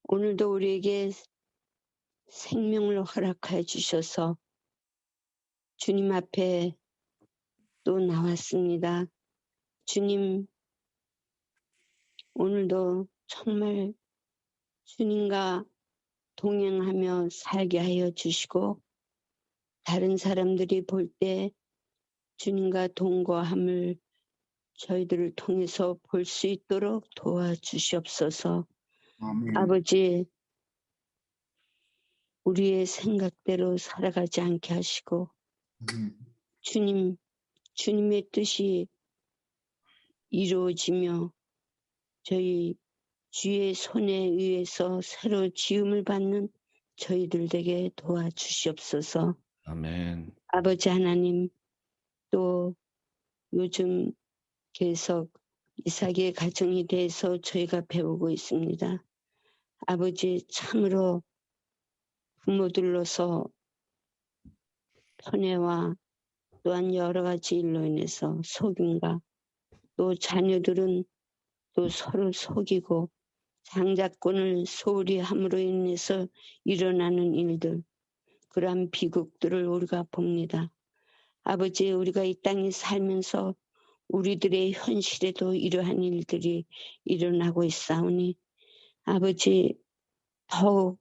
오늘도 우리에게 생명을 허락하여 주셔서 주님 앞에 또 나왔습니다. 주님, 오늘도 정말 주님과 동행하며 살게 하여 주시고 다른 사람들이 볼 때 주님과 동거함을 저희들을 통해서 볼 수 있도록 도와주시옵소서. 아멘. 아버지, 우리의 생각대로 살아가지 않게 하시고 주님의 뜻이 이루어지며 저희 주의 손에 의해서 새로 지음을 받는 저희들 되게 도와주시옵소서. 아멘. 아버지 하나님, 또 요즘 계속 이삭의 가정에 대해서 저희가 배우고 있습니다. 아버지, 참으로 부모들로서 편애와 또한 여러 가지 일로 인해서 속임과 또 자녀들은 또 서로 속이고 장자권을 소홀히 함으로 인해서 일어나는 일들, 그러한 비극들을 우리가 봅니다. 아버지, 우리가 이 땅에 살면서 우리들의 현실에도 이러한 일들이 일어나고 있사오니 아버지, 더욱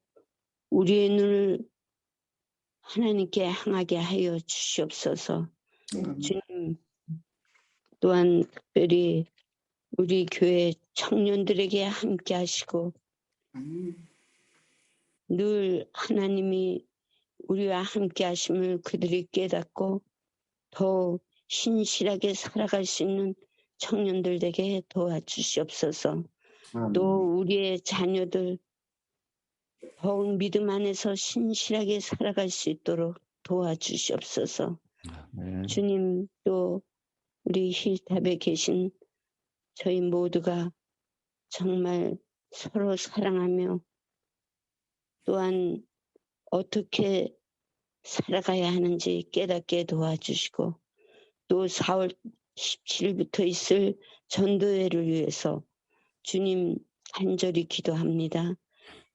우리의 눈을 하나님께 향하게 하여 주시옵소서. 주님, 또한 특별히 우리 교회 청년들에게 함께 하시고 늘 하나님이 우리와 함께 하심을 그들이 깨닫고 더 신실하게 살아갈 수 있는 청년들에게 도와주시옵소서. 또 우리의 자녀들 더욱 믿음 안에서 신실하게 살아갈 수 있도록 도와주시옵소서. 주님, 또 우리 힐탑에 계신 저희 모두가 정말 서로 사랑하며 또한 어떻게 살아가야 하는지 깨닫게 도와주시고 또 4월 17일부터 있을 전도회를 위해서 주님 간절히 기도합니다.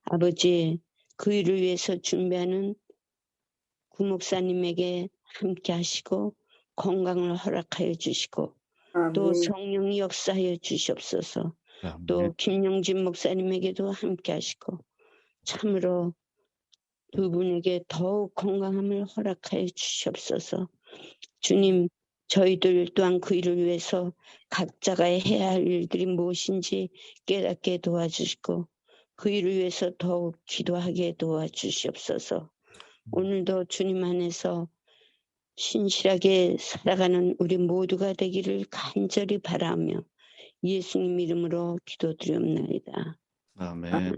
아버지, 그 일을 위해서 준비하는 구목사님에게 함께 하시고 건강을 허락하여 주시고 또 성령이 역사하여 주시옵소서. 또 김영진 목사님에게도 함께 하시고 참으로 두 분에게 더욱 건강함을 허락하여 주시옵소서. 주님, 저희들 또한 그 일을 위해서 각자가 해야 할 일들이 무엇인지 깨닫게 도와주시고 그 일을 위해서 더욱 기도하게 도와주시옵소서. 오늘도 주님 안에서 신실하게 살아가는 우리 모두가 되기를 간절히 바라며 예수님 이름으로 기도드리옵나이다. 아멘.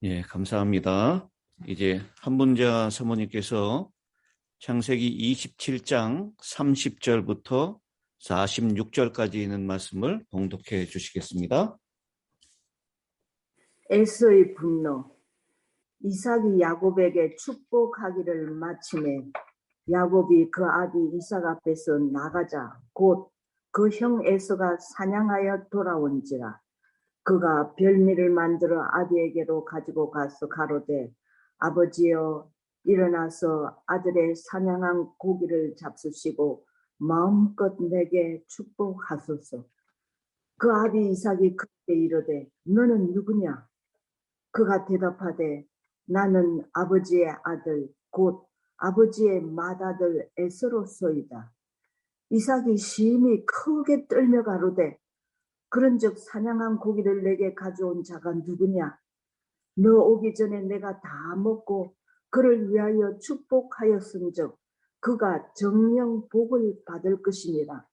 예, 감사합니다. 이제 한문자 사모님께서 창세기 27장 30절부터 46절까지 있는 말씀을 봉독해 주시겠습니다. 에서의 분노. 이삭이 야곱에게 축복하기를 마침에 야곱이 그 아비 이삭 앞에서 나가자 곧 그 형 에서가 사냥하여 돌아온지라. 그가 별미를 만들어 아비에게로 가지고 가서 가로되 아버지여 일어나서 아들의 사냥한 고기를 잡수시고 마음껏 내게 축복하소서. 그 아비 이삭이 그때 이르되 너는 누구냐? 그가 대답하되 나는 아버지의 아들 곧 아버지의 맏아들 에서로소이다. 이삭이 심히 크게 떨며 가로되 그런즉 사냥한 고기를 내게 가져온 자가 누구냐? 너 오기 전에 내가 다 먹고 그를 위하여 축복하였은즉 그가 정령 복을 받을 것이니라.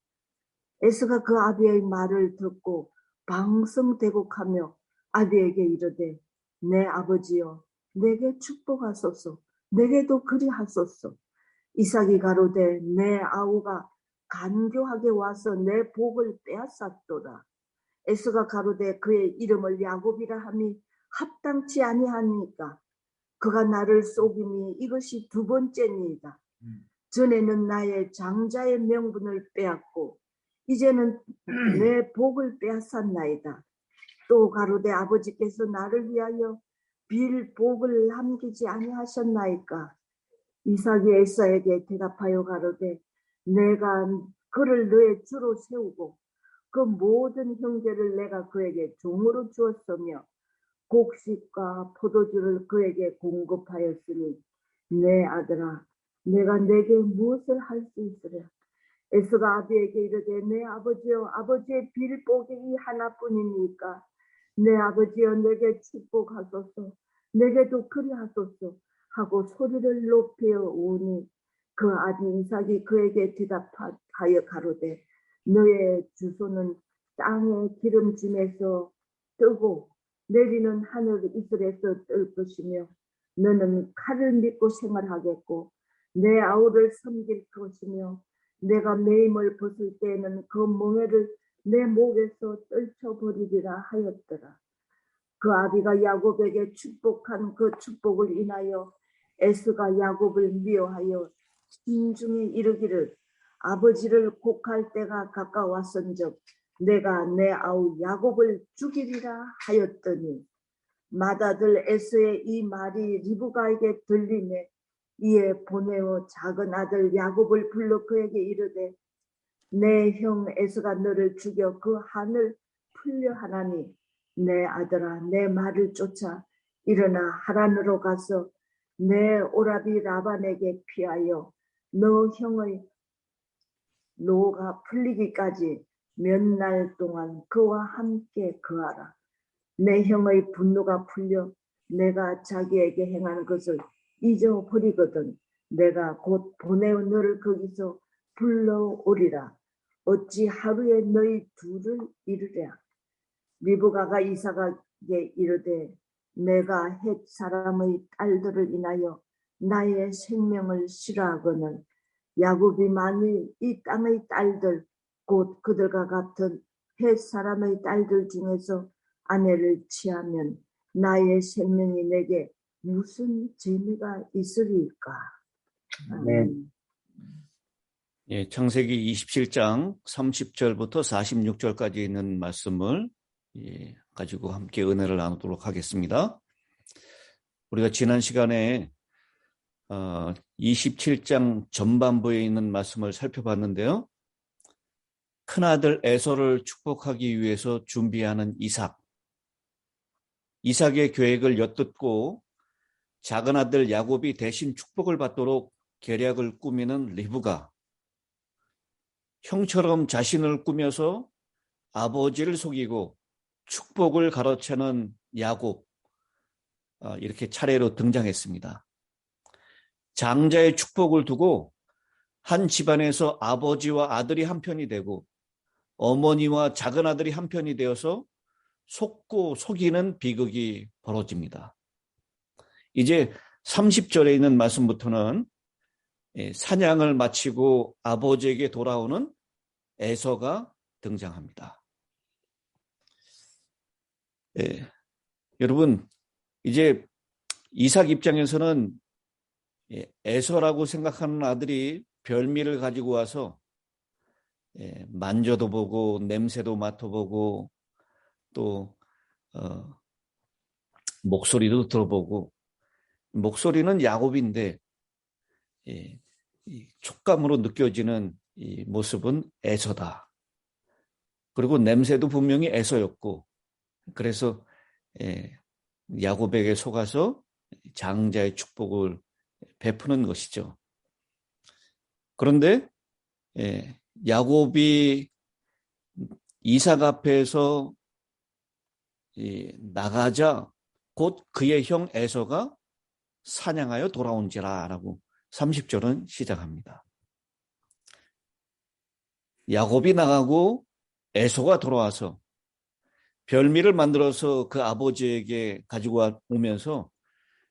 에서가 그 아비의 말을 듣고 방성대곡하며 아비에게 이르되 내 아버지여 내게 축복하소서. 내게도 그리하소서. 이삭이 가로되 내 아우가 간교하게 와서 내 복을 빼앗았도다. 에서가 가로되 그의 이름을 야곱이라 함이 합당치 아니하니까 그가 나를 속임이 이것이 두 번째니이다. 전에는 나의 장자의 명분을 빼앗고 이제는 내 복을 빼앗았나이다. 또 가로되 아버지께서 나를 위하여 빌 복을 남기지 아니하셨나이까. 이삭이 에사에게 대답하여 가로되 내가 그를 너의 주로 세우고 그 모든 형제를 내가 그에게 종으로 주었으며 곡식과 포도주를 그에게 공급하였으니 내 아들아 내가 내게 무엇을 할 수 있으랴. 에서가 아비에게 이르되 내 아버지여 아버지의 빌복이 이 하나뿐이니까 내 아버지여 내게 축복하소서 내게도 그리하소서 하고 소리를 높여 오니 그 아비 이삭이 그에게 대답하여 가로되 너의 주소는 땅의 기름짐에서 뜨고 내리는 하늘 이슬에서 뜰 것이며 너는 칼을 믿고 생활하겠고 내 아우를 섬길 것이며 내가 매임을 벗을 때에는 그 멍에를 내 목에서 떨쳐버리리라 하였더라. 그 아비가 야곱에게 축복한 그 축복을 인하여 에스가 야곱을 미워하여 심중에 이르기를 아버지를 곡할 때가 가까웠은즉 내가 내 아우 야곱을 죽이리라 하였더니 맏아들 에스의 이 말이 리브가에게 들리매 이에 보내어 작은 아들 야곱을 불러 그에게 이르되 내 형 에스가 너를 죽여 그 한을 풀려 하나니 내 아들아 내 말을 쫓아 일어나 하란으로 가서 내 오라비 라반에게 피하여 너 형의 노가 풀리기까지 몇 날 동안 그와 함께 거하라. 내 형의 분노가 풀려 내가 자기에게 행한 것을 잊어버리거든 내가 곧 보내어 너를 거기서 불러오리라. 어찌 하루에 너희 둘을 이루랴. 리브가가 이삭에게 이르되 내가 헷 사람의 딸들을 인하여 나의 생명을 싫어하거늘 야곱이 만일 이 땅의 딸들 곧 그들과 같은 헷 사람의 딸들 중에서 아내를 취하면 나의 생명이 내게 무슨 재미가 있으리까. 아멘. 예, 창세기 27장 30절부터 46절까지 있는 말씀을 가지고 함께 은혜를 나누도록 하겠습니다. 우리가 지난 시간에 27장 전반부에 있는 말씀을 살펴봤는데요. 큰아들 에서를 축복하기 위해서 준비하는 이삭의 계획을 엿듣고 작은 아들 야곱이 대신 축복을 받도록 계략을 꾸미는 리브가, 형처럼 자신을 꾸며서 아버지를 속이고 축복을 가로채는 야곱, 이렇게 차례로 등장했습니다. 장자의 축복을 두고 한 집안에서 아버지와 아들이 한편이 되고 어머니와 작은 아들이 한편이 되어서 속고 속이는 비극이 벌어집니다. 이제 30절에 있는 말씀부터는 사냥을 마치고 아버지에게 돌아오는 에서가 등장합니다. 여러분, 이제 이삭 입장에서는 에서라고 생각하는 아들이 별미를 가지고 와서 만져도 보고 냄새도 맡아보고 또 목소리도 들어보고, 목소리는 야곱인데 이 촉감으로 느껴지는 이 모습은 에서다. 그리고 냄새도 분명히 에서였고, 그래서 야곱에게 속아서 장자의 축복을 베푸는 것이죠. 그런데 야곱이 이삭 앞에서 나가자 곧 그의 형 에서가 사냥하여 돌아온지라 라고 30절은 시작합니다. 야곱이 나가고 에서가 돌아와서 별미를 만들어서 그 아버지에게 가지고 오면서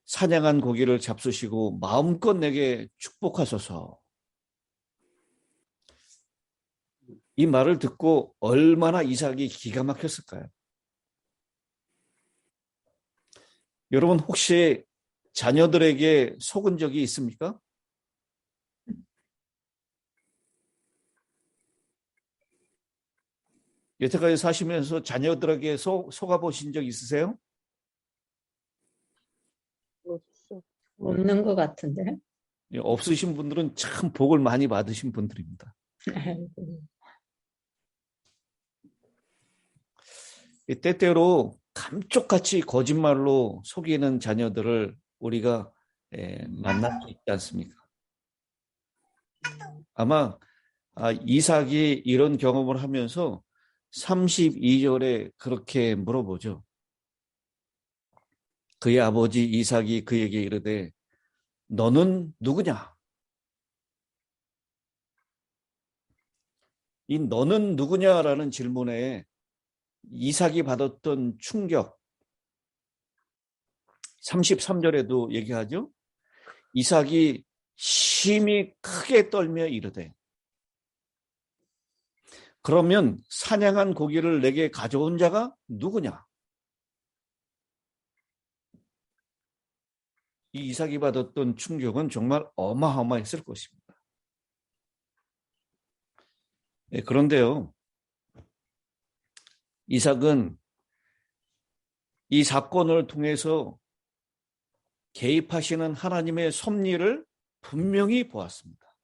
사냥한 고기를 잡수시고 마음껏 내게 축복하소서. 이 말을 듣고 얼마나 이삭이 기가 막혔을까요? 여러분, 혹시 자녀들에게 속은 적이 있습니까? 여태까지 사시면서 자녀들에게 속아 보신 적 있으세요? 없는 것 같은데. 없으신 분들은 참 복을 많이 받으신 분들입니다. 아이고. 때때로 감쪽같이 거짓말로 속이는 자녀들을 우리가 만날 수 있지 않습니까? 아마 이삭이 이런 경험을 하면서 32절에 그렇게 물어보죠. 그의 아버지 이삭이 그에게 이르되 너는 누구냐? 이 너는 누구냐라는 질문에 이삭이 받았던 충격, 33절에도 얘기하죠. 이삭이 심히 크게 떨며 이르되 그러면 사냥한 고기를 내게 가져온 자가 누구냐? 이 이삭이 받았던 충격은 정말 어마어마했을 것입니다. 그런데요, 이삭은 이 사건을 통해서 개입하시는 하나님의 섭리를 분명히 보았습니다.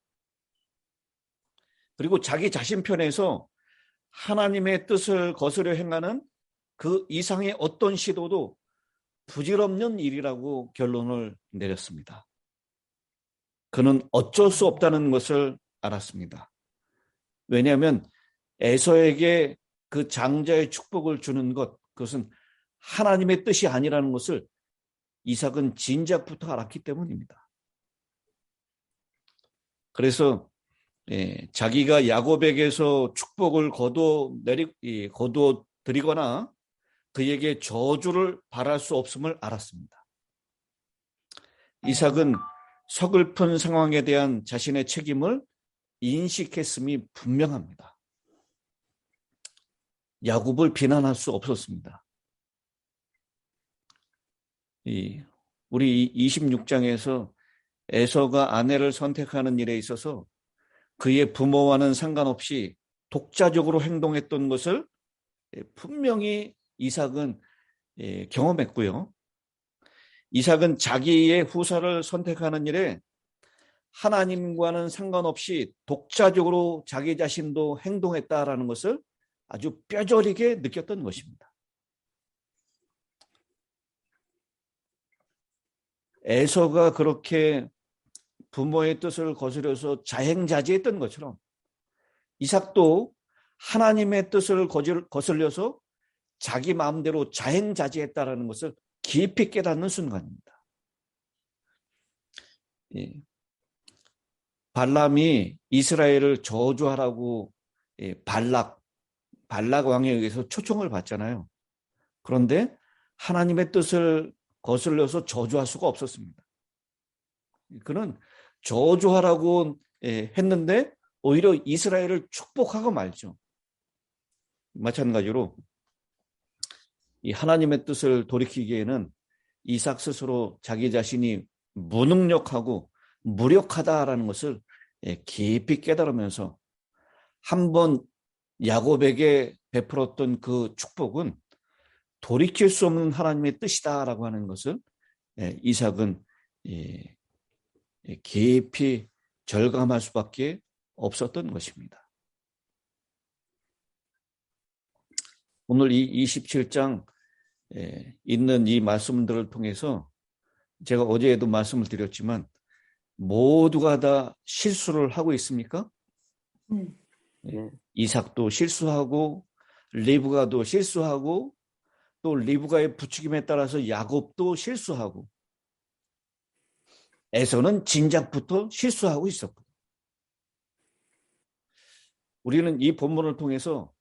그리고 자기 자신 편에서 하나님의 뜻을 거스려 행하는 그 이상의 어떤 시도도 부질없는 일이라고 결론을 내렸습니다. 그는 어쩔 수 없다는 것을 알았습니다. 왜냐하면 에서에게 그 장자의 축복을 주는 것, 그것은 하나님의 뜻이 아니라는 것을 이삭은 진작부터 알았기 때문입니다. 그래서 자기가 야곱에게서 축복을 거두어 드리거나 그에게 저주를 바랄 수 없음을 알았습니다. 이삭은 서글픈 상황에 대한 자신의 책임을 인식했음이 분명합니다. 야곱을 비난할 수 없었습니다. 우리 26장에서 에서가 아내를 선택하는 일에 있어서 그의 부모와는 상관없이 독자적으로 행동했던 것을 분명히 이삭은 경험했고요. 이삭은 자기의 후사를 선택하는 일에 하나님과는 상관없이 독자적으로 자기 자신도 행동했다라는 것을 아주 뼈저리게 느꼈던 것입니다. 에서가 그렇게 부모의 뜻을 거스려서 자행자지했던 것처럼 이삭도 하나님의 뜻을 거슬려서 자기 마음대로 자행자지했다라는 것을 깊이 깨닫는 순간입니다. 발람이 이스라엘을 저주하라고 발락 왕에 의해서 초청을 받잖아요. 그런데 하나님의 뜻을 거슬려서 저주할 수가 없었습니다. 그는 저주하라고 했는데 오히려 이스라엘을 축복하고 말죠. 마찬가지로 이 하나님의 뜻을 돌이키기에는 이삭 스스로 자기 자신이 무능력하고 무력하다라는 것을 깊이 깨달으면서 한번 야곱에게 베풀었던 그 축복은 돌이킬 수 없는 하나님의 뜻이다라고 하는 것을 이삭은 깊이 절감할 수밖에 없었던 것입니다. 오늘 이 27장 있는 이 말씀들을 통해서 제가 어제에도 말씀을 드렸지만 모두가 다 실수를 하고 있습니까? 이삭도 실수하고 리브가도 실수하고 또 리브가의 부추김에 따라서 야곱도 실수하고 에서는 진작부터 실수하고 있었고 우리는 이 본문을 통해서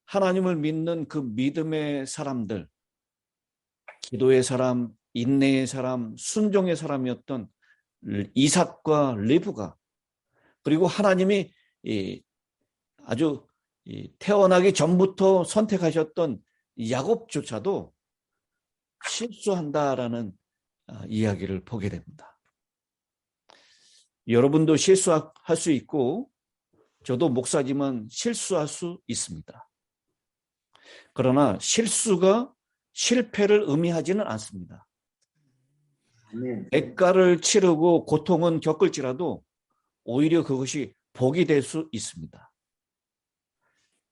하나님을 믿는 그 믿음의 사람들, 기도의 사람, 인내의 사람, 순종의 사람이었던 이삭과 리브가 그리고 하나님이 아주 태어나기 전부터 선택하셨던 야곱조차도 실수한다라는 이야기를 보게 됩니다. 여러분도 실수할 수 있고 저도 목사지만 실수할 수 있습니다. 그러나 실수가 실패를 의미하지는 않습니다. 아멘. 대가를 치르고 고통은 겪을지라도 오히려 그것이 복이 될 수 있습니다.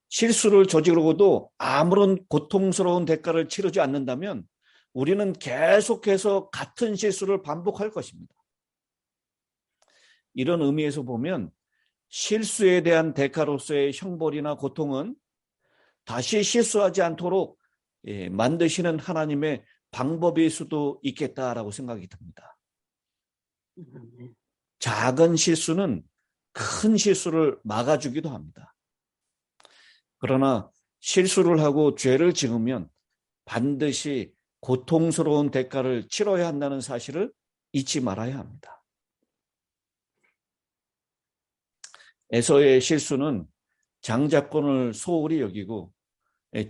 실수를 저지르고도 아무런 고통스러운 대가를 치르지 않는다면 우리는 계속해서 같은 실수를 반복할 것입니다. 이런 의미에서 보면 실수에 대한 대가로서의 형벌이나 고통은 다시 실수하지 않도록 만드시는 하나님의 방법일 수도 있겠다라고 생각이 듭니다. 작은 실수는 큰 실수를 막아주기도 합니다. 그러나 실수를 하고 죄를 지으면 반드시 고통스러운 대가를 치러야 한다는 사실을 잊지 말아야 합니다. 에서의 실수는 장자권을 소홀히 여기고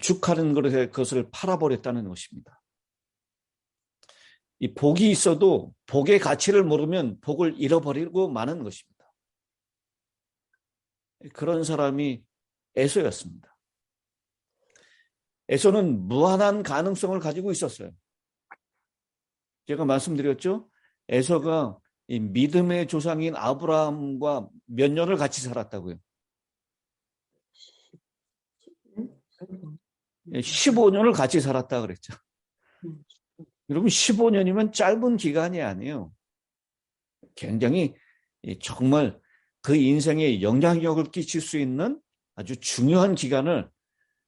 죽하는 그릇에 그것을 팔아버렸다는 것입니다. 이 복이 있어도 복의 가치를 모르면 복을 잃어버리고 마는 것입니다. 그런 사람이 에서였습니다. 에서는 무한한 가능성을 가지고 있었어요. 제가 말씀드렸죠? 에서가 이 믿음의 조상인 아브라함과 몇 년을 같이 살았다고요. 15년을 같이 살았다 그랬죠. 여러분 15년이면 짧은 기간이 아니에요. 굉장히 정말 그 인생에 영향력을 끼칠 수 있는 아주 중요한 기간을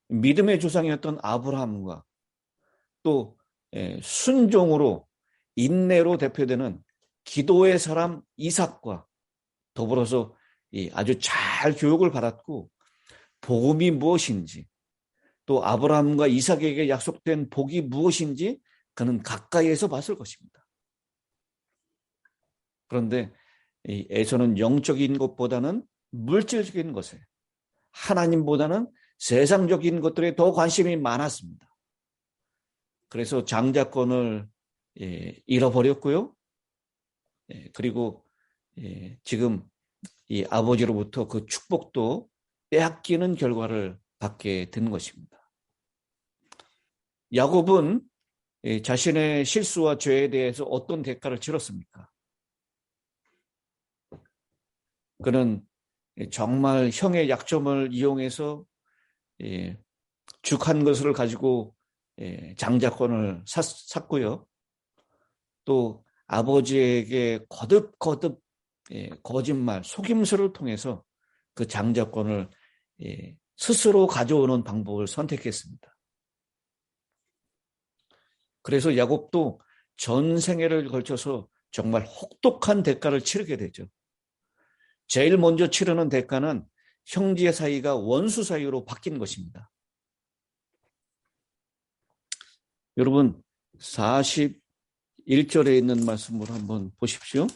믿음의 조상이었던 아브라함과 또 순종으로 인내로 대표되는 기도의 사람 이삭과 더불어서 아주 잘 교육을 받았고 복음이 무엇인지 또 아브라함과 이삭에게 약속된 복이 무엇인지 그는 가까이에서 봤을 것입니다. 그런데 에서는 영적인 것보다는 물질적인 것에 하나님보다는 세상적인 것들에 더 관심이 많았습니다. 그래서 장자권을 잃어버렸고요. 그리고 지금 이 아버지로부터 그 축복도 빼앗기는 결과를 받게 된 것입니다. 야곱은 자신의 실수와 죄에 대해서 어떤 대가를 치렀습니까? 그는 정말 형의 약점을 이용해서 죽한 것을 가지고 장자권을 샀고요. 또 아버지에게 거듭 거짓말, 속임수를 통해서 그 장자권을 스스로 가져오는 방법을 선택했습니다. 그래서 야곱도 전 생애를 걸쳐서 정말 혹독한 대가를 치르게 되죠. 제일 먼저 치르는 대가는 형제 사이가 원수 사이로 바뀐 것입니다. 여러분 41절에 있는 말씀을 한번 보십시오.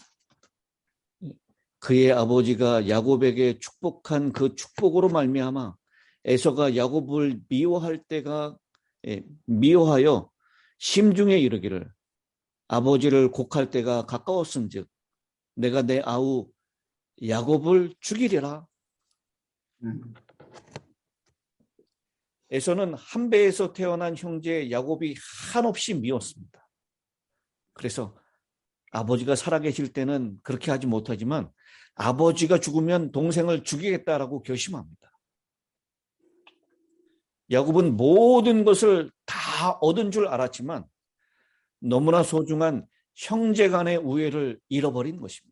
그의 아버지가 야곱에게 축복한 그 축복으로 말미암아 에서가 야곱을 미워하여 심중에 이르기를 아버지를 곡할 때가 가까웠은즉 내가 내 아우 야곱을 죽이리라. 에서는 한 배에서 태어난 형제 야곱이 한없이 미웠습니다. 그래서 아버지가 살아계실 때는 그렇게 하지 못하지만 아버지가 죽으면 동생을 죽이겠다라고 결심합니다. 야곱은 모든 것을 다 얻은 줄 알았지만 너무나 소중한 형제 간의 우애를 잃어버린 것입니다.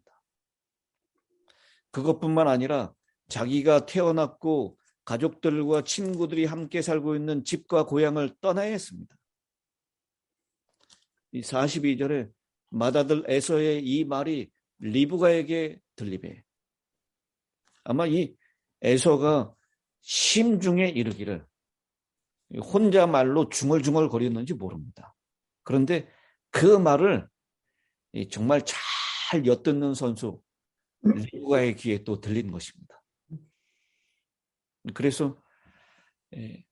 그것뿐만 아니라 자기가 태어났고 가족들과 친구들이 함께 살고 있는 집과 고향을 떠나야 했습니다. 이 42절에 맏아들 에서의 이 말이 리브가에게 들리매 아마 이 에서가 심중에 이르기를 혼자 말로 중얼중얼 거렸는지 모릅니다. 그런데 그 말을 정말 잘 엿듣는 선수 리브가의 귀에 또 들린 것입니다. 그래서 이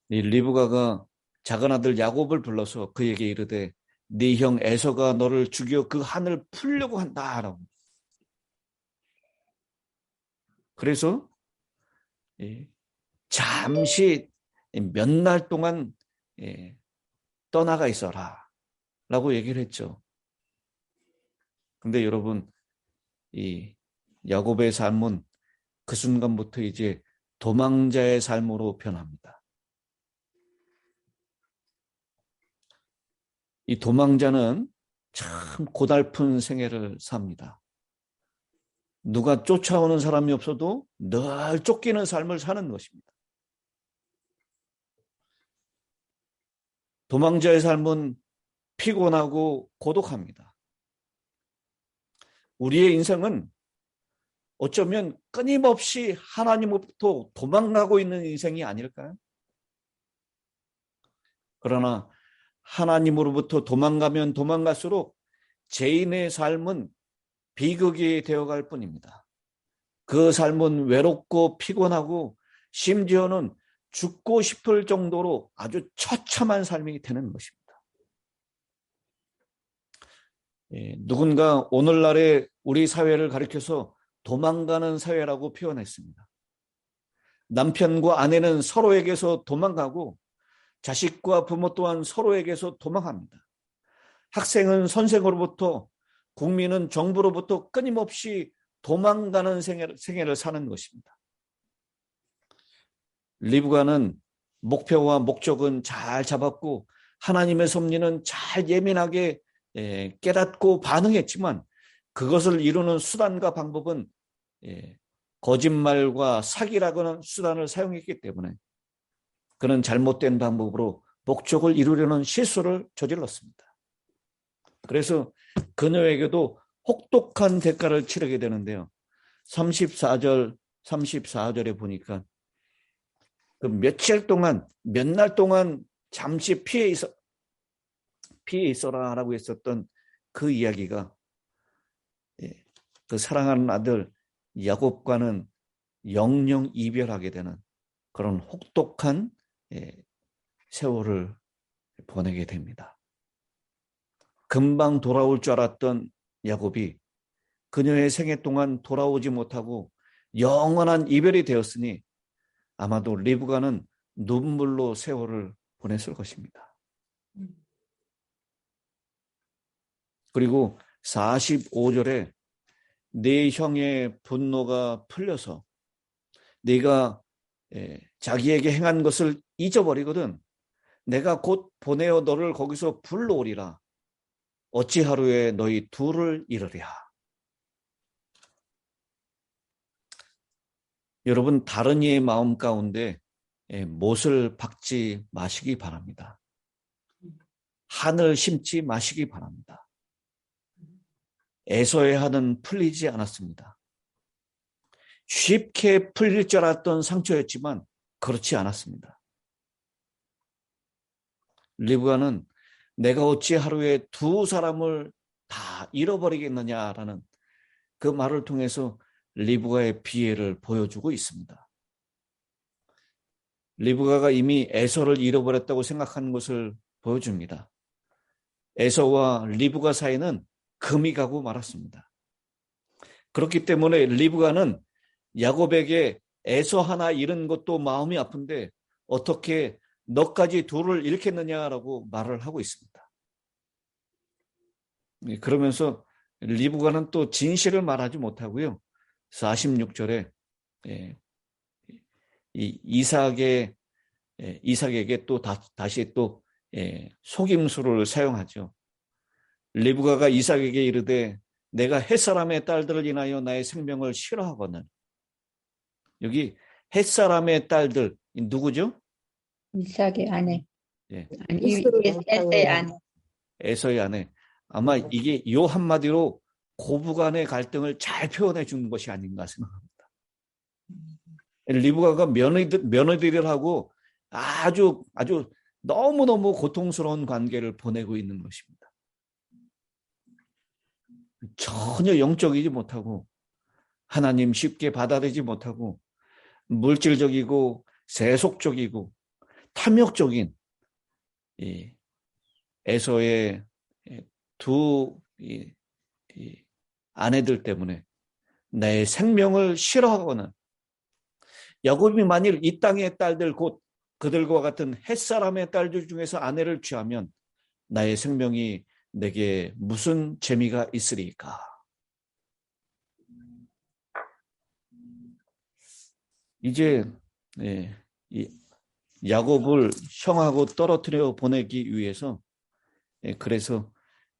리브가가 작은 아들 야곱을 불러서 그에게 이르되 네 형 에서가 너를 죽여 그 한을 풀려고 한다라고. 그래서 잠시 몇 날 동안 떠나가 있어라 라고 얘기를 했죠. 근데 여러분, 이 야곱의 삶은 그 순간부터 이제 도망자의 삶으로 변합니다. 이 도망자는 참 고달픈 생애를 삽니다. 누가 쫓아오는 사람이 없어도 늘 쫓기는 삶을 사는 것입니다. 도망자의 삶은 피곤하고 고독합니다. 우리의 인생은 어쩌면 끊임없이 하나님으로부터 도망가고 있는 인생이 아닐까요? 그러나 하나님으로부터 도망가면 도망갈수록 죄인의 삶은 비극이 되어갈 뿐입니다. 그 삶은 외롭고 피곤하고 심지어는 죽고 싶을 정도로 아주 처참한 삶이 되는 것입니다. 누군가 오늘날의 우리 사회를 가리켜서 도망가는 사회라고 표현했습니다. 남편과 아내는 서로에게서 도망가고 자식과 부모 또한 서로에게서 도망합니다. 학생은 선생으로부터, 국민은 정부로부터 끊임없이 도망가는 생애를 사는 것입니다. 리브가는 목표와 목적은 잘 잡았고 하나님의 섭리는 잘 예민하게 깨닫고 반응했지만 그것을 이루는 수단과 방법은 거짓말과 사기라는 수단을 사용했기 때문에 그는 잘못된 방법으로 목적을 이루려는 실수를 저질렀습니다. 그래서 그녀에게도 혹독한 대가를 치르게 되는데요. 34절에 보니까 그 며칠 동안, 몇 날 동안 잠시 피해 있어라 라고 했었던 그 이야기가 그 사랑하는 아들 야곱과는 영영 이별하게 되는 그런 혹독한 세월을 보내게 됩니다. 금방 돌아올 줄 알았던 야곱이 그녀의 생애 동안 돌아오지 못하고 영원한 이별이 되었으니 아마도 리브가는 눈물로 세월을 보냈을 것입니다. 그리고 45절에 네 형의 분노가 풀려서 네가 자기에게 행한 것을 잊어버리거든 내가 곧 보내어 너를 거기서 불러오리라. 어찌 하루에 너희 둘을 잃으랴. 여러분, 다른 이의 마음 가운데 못을 박지 마시기 바랍니다. 한을 심지 마시기 바랍니다. 에서의 한은 풀리지 않았습니다. 쉽게 풀릴 줄 알았던 상처였지만 그렇지 않았습니다. 리브가는 내가 어찌 하루에 두 사람을 다 잃어버리겠느냐라는 그 말을 통해서 리브가의 비애를 보여주고 있습니다. 리브가가 이미 에서를 잃어버렸다고 생각하는 것을 보여줍니다. 에서와 리브가 사이는 금이 가고 말았습니다. 그렇기 때문에 리브가는 야곱에게 에서 하나 잃은 것도 마음이 아픈데 어떻게 너까지 둘을 잃겠느냐라고 말을 하고 있습니다. 그러면서 리브가는 또 진실을 말하지 못하고요. 46절에 이삭에게 또 다시 또 속임수를 사용하죠. 리브가가 이삭에게 이르되 내가 햇사람의 딸들을 인하여 나의 생명을 싫어하거든. 여기 햇사람의 딸들 누구죠? 이삭의 아내. 예. 에서의 아내. 에서의 아내. 아마 이게 요 한마디로 고부간의 갈등을 잘 표현해 주는 것이 아닌가 생각합니다. 리브가가 며느리들하고 아주 너무너무 고통스러운 관계를 보내고 있는 것입니다. 전혀 영적이지 못하고 하나님 쉽게 받아들이지 못하고 물질적이고 세속적이고 탐욕적인 에서의 두 아내들 때문에 내 생명을 싫어하거나 야곱이 만일 이 땅의 딸들 곧 그들과 같은 햇사람의 딸들 중에서 아내를 취하면 나의 생명이 내게 무슨 재미가 있으리까? 이제 이 야곱을 형하고 떨어뜨려 보내기 위해서 그래서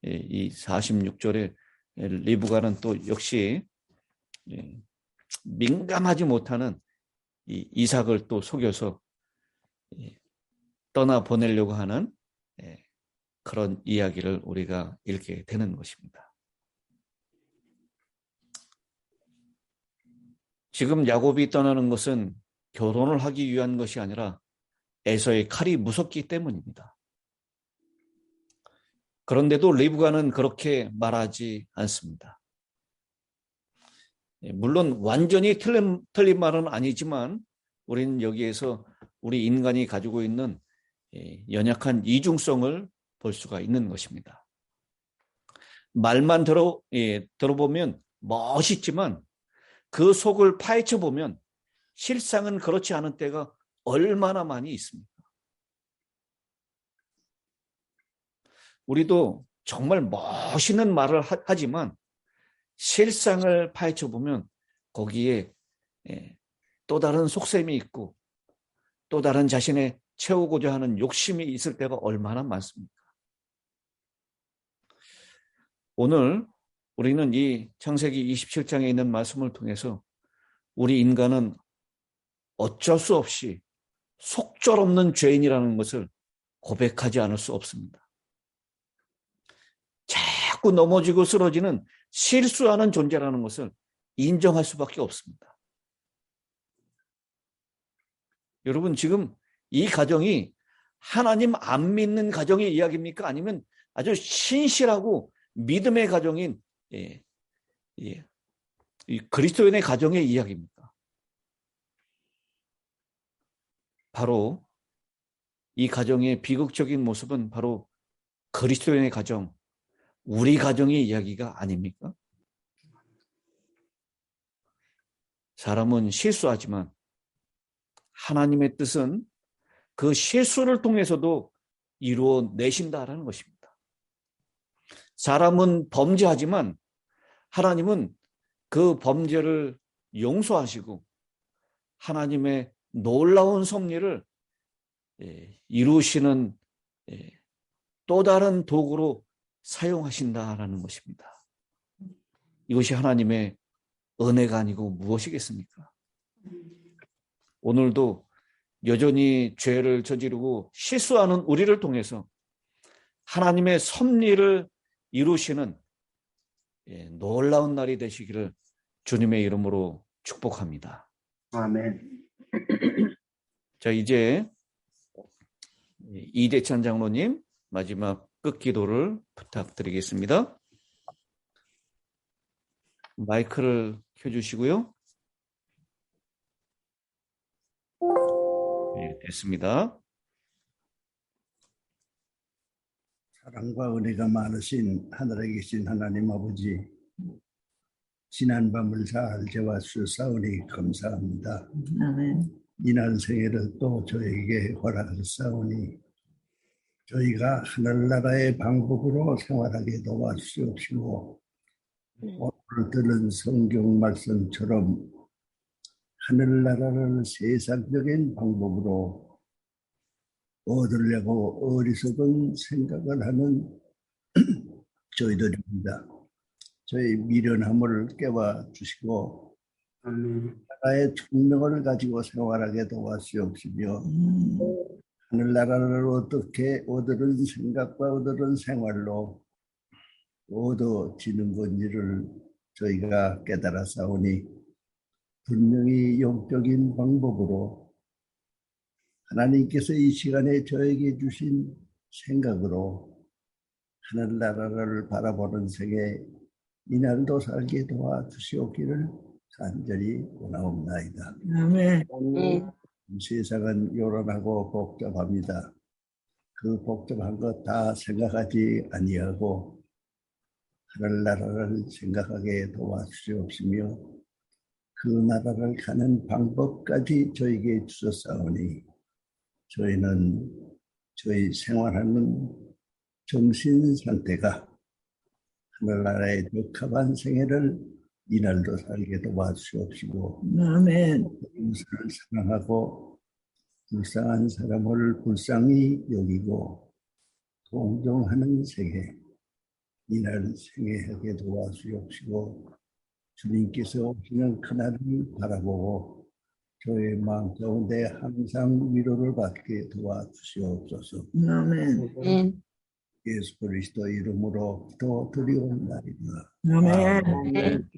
이 46절에 리브가는 또 역시 민감하지 못하는 이 이삭을 또 속여서 떠나 보내려고 하는 그런 이야기를 우리가 읽게 되는 것입니다. 지금 야곱이 떠나는 것은 결혼을 하기 위한 것이 아니라 에서의 칼이 무섭기 때문입니다. 그런데도 리브가는 그렇게 말하지 않습니다. 물론 완전히 틀린 말은 아니지만 우리는 여기에서 우리 인간이 가지고 있는 연약한 이중성을 볼 수가 있는 것입니다. 말만 들어보면 멋있지만 그 속을 파헤쳐 보면 실상은 그렇지 않은 때가 얼마나 많이 있습니까? 우리도 정말 멋있는 말을 하지만 실상을 파헤쳐 보면 거기에 또 다른 속셈이 있고 또 다른 자신의 채우고자 하는 욕심이 있을 때가 얼마나 많습니까? 오늘 우리는 이 창세기 27장에 있는 말씀을 통해서 우리 인간은 어쩔 수 없이 속절없는 죄인이라는 것을 고백하지 않을 수 없습니다. 자꾸 넘어지고 쓰러지는 실수하는 존재라는 것을 인정할 수밖에 없습니다. 여러분, 지금 이 가정이 하나님 안 믿는 가정의 이야기입니까? 아니면 아주 신실하고 믿음의 가정인 이 그리스도인의 가정의 이야기입니까? 바로 이 가정의 비극적인 모습은 바로 그리스도인의 가정, 우리 가정의 이야기가 아닙니까? 사람은 실수하지만 하나님의 뜻은 그 실수를 통해서도 이루어내신다라는 것입니다. 사람은 범죄하지만 하나님은 그 범죄를 용서하시고 하나님의 놀라운 섭리를 이루시는 또 다른 도구로 사용하신다라는 것입니다. 이것이 하나님의 은혜가 아니고 무엇이겠습니까? 오늘도 여전히 죄를 저지르고 실수하는 우리를 통해서 하나님의 섭리를 이루시는 놀라운 날이 되시기를 주님의 이름으로 축복합니다. 아멘. 자, 이제 이대찬 장로님 마지막 끝기도를 부탁드리겠습니다. 마이크를 켜주시고요. 네, 됐습니다. 사랑과 은혜가 많으신 하늘에 계신 하나님 아버지, 지난 밤을 잘 재워주사오니 감사합니다. 아멘. 이날 생애를 또 저에게 허락하사오니 저희가 하늘나라의 방법으로 생활하게 도와주시옵시고 오늘 들은 성경 말씀처럼 하늘나라를 세상적인 방법으로 얻으려고 어리석은 생각을 하는 저희들입니다. 저희 미련함을 깨워주시고 나라의 총명을 가지고 생활하게 도와주시옵시며 하늘나라를 어떻게 얻으는 생각과 얻으는 생활로 얻어지는 건지를 저희가 깨달아사오니 분명히 영적인 방법으로 하나님께서 이 시간에 저에게 주신 생각으로 하늘나라를 바라보는 생에 이날도 살게 도와주시옵기를 간절히 원하옵나이다. 아멘. 세상은 요란하고 복잡합니다. 그 복잡한 것 다 생각하지 아니하고 하늘나라를 생각하게 도와주시옵시며 그 나라를 가는 방법까지 저에게 주셨사오니 저희는 저희 생활하는 정신 상태가 하늘나라에 적합한 생애를 이날도 살게 도와주시옵시고 아멘. 이웃을 사랑하고 불쌍한 사람을 불쌍히 여기고 동정하는 생애 이날 생애하게 도와주옵시고 주님께서 오시는 그날을 바라보고 저의 마음 가운데 항상 위로를 받게 도와주시옵소서. 아멘. 예수 그리스도 이름으로 기도드리옵나이다. 아멘. 아멘.